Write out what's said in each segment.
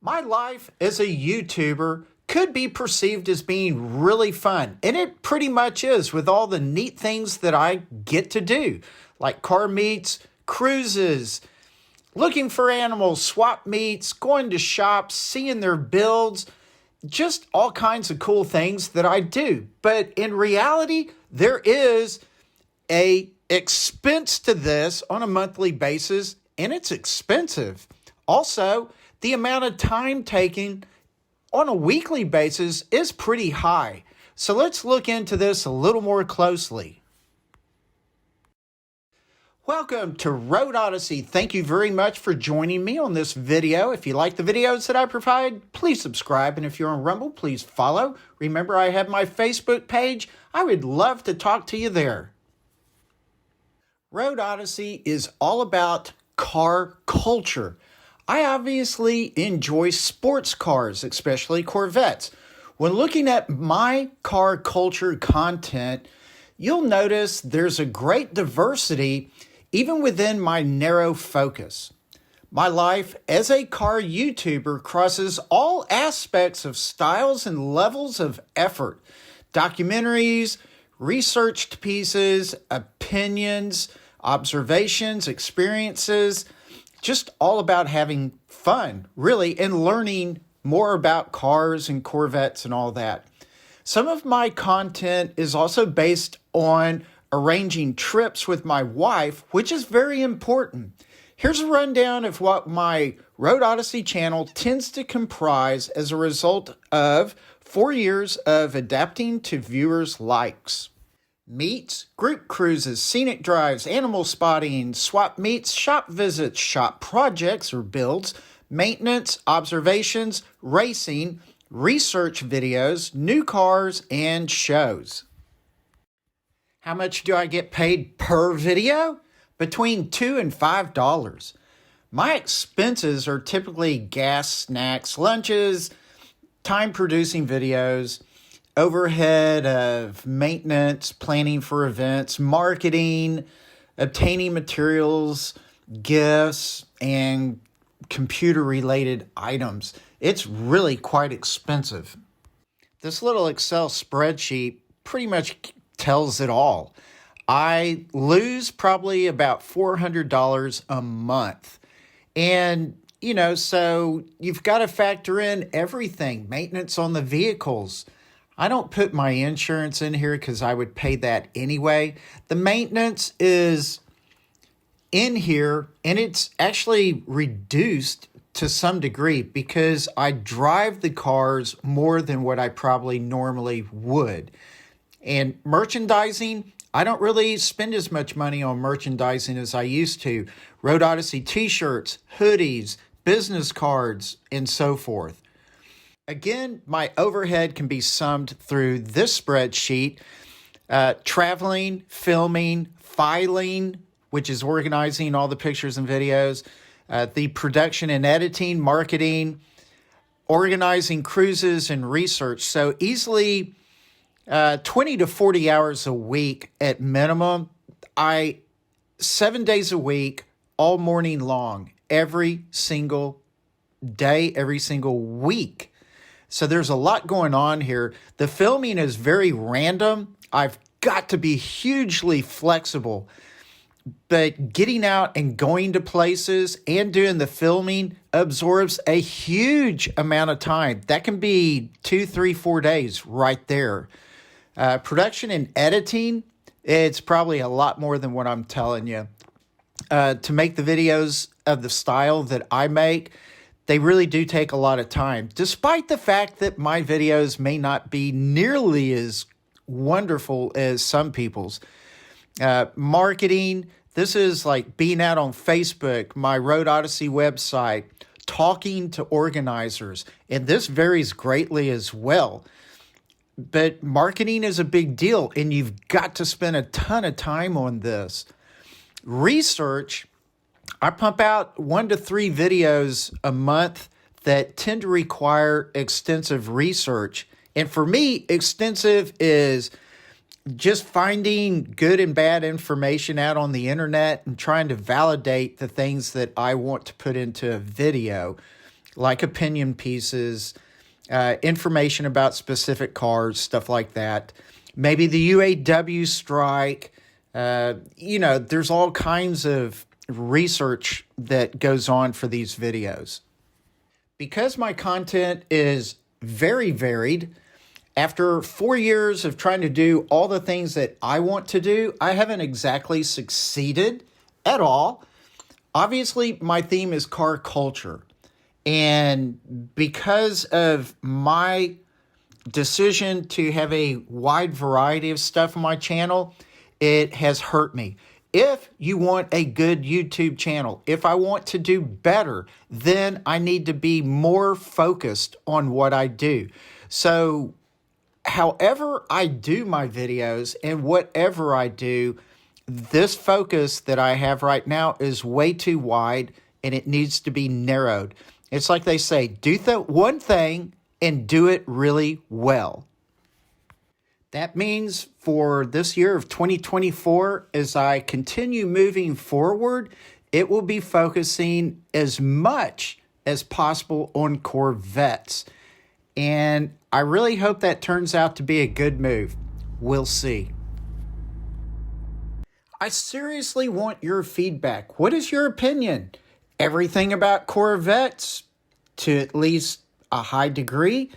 My life as a YouTuber could be perceived as being really fun, and it pretty much is with all the neat things that I get to do, like car meets, cruises, looking for animals, swap meets, going to shops, seeing their builds, just all kinds of cool things that I do. But in reality, there is a expense to this on a monthly basis, and it's expensive. Also, the amount of time taken on a weekly basis is pretty high. So let's look into this a little more closely. Welcome to Road Odyssey. Thank you very much for joining me on this video. If you like the videos that I provide, please subscribe. And if you're on Rumble, please follow. Remember, I have my Facebook page. I would love to talk to you there. Road Odyssey is all about car culture. I obviously enjoy sports cars, especially Corvettes. When looking at my car culture content, you'll notice there's a great diversity even within my narrow focus. My life as a car YouTuber crosses all aspects of styles and levels of effort. Documentaries, researched pieces, opinions, observations, experiences, just all about having fun, really, and learning more about cars and Corvettes and all that. Some of my content is also based on arranging trips with my wife, which is very important. Here's a rundown of what my Road Odyssey channel tends to comprise as a result of 4 years of adapting to viewers' likes. Meets, group cruises, scenic drives, animal spotting, swap meets, shop visits, shop projects or builds, maintenance, observations, racing, research videos, new cars, and shows. How much do I get paid per video? Between $2 and $5. My expenses are typically gas, snacks, lunches, time producing videos, overhead of maintenance, planning for events, marketing, obtaining materials, gifts, and computer-related items. It's really quite expensive. This little Excel spreadsheet pretty much tells it all. I lose probably about $400 a month. And, so you've got to factor in everything, maintenance on the vehicles. I don't put my insurance in here because I would pay that anyway. The maintenance is in here, and it's actually reduced to some degree because I drive the cars more than what I probably normally would. And merchandising, I don't really spend as much money on merchandising as I used to. Road Odyssey t-shirts, hoodies, business cards, and so forth. Again, my overhead can be summed through this spreadsheet. Traveling, filming, filing, which is organizing all the pictures and videos, the production and editing, marketing, organizing cruises and research. So easily 20 to 40 hours a week at minimum. 7 days a week, all morning long, every single day, every single week. So there's a lot going on here. The filming is very random. I've got to be hugely flexible. But getting out and going to places and doing the filming absorbs a huge amount of time. That can be 2, 3, 4 days right there. Production and editing, it's probably a lot more than what I'm telling you. To make the videos of the style that I make, they really do take a lot of time, despite the fact that my videos may not be nearly as wonderful as some people's. Marketing, this is like being out on Facebook, my Road Odyssey website, talking to organizers, and this varies greatly as well. But marketing is a big deal, and you've got to spend a ton of time on this. Research, I pump out 1 to 3 videos a month that tend to require extensive research. And for me, extensive is just finding good and bad information out on the internet and trying to validate the things that I want to put into a video. like opinion pieces, information about specific cars, stuff like that. Maybe the UAW strike. There's all kinds of research that goes on for these videos. Because my content is very varied, after 4 years of trying to do all the things that I want to do, I haven't exactly succeeded at all. Obviously, my theme is car culture. And because of my decision to have a wide variety of stuff on my channel, it has hurt me. If you want a good YouTube channel, if I want to do better, then I need to be more focused on what I do. So however I do my videos and whatever I do, this focus that I have right now is way too wide and it needs to be narrowed. It's like they say, do one thing and do it really well. That means for this year of 2024, as I continue moving forward, it will be focusing as much as possible on Corvettes. And I really hope that turns out to be a good move. We'll see. I seriously want your feedback. What is your opinion? Everything about Corvettes to at least a high degree?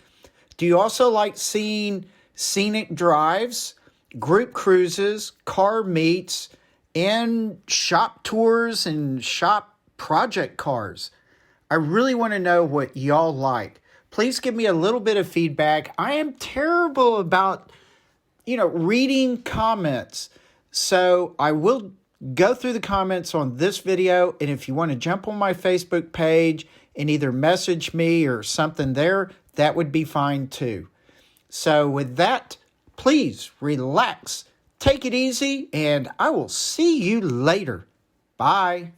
Do you also like seeing scenic drives, group cruises, car meets, and shop tours and shop project cars? I really want to know what y'all like. Please give me a little bit of feedback. I am terrible about, reading comments. So I will go through the comments on this video. And if you want to jump on my Facebook page and either message me or something there, that would be fine too. So with that, please relax, take it easy, and I will see you later. Bye.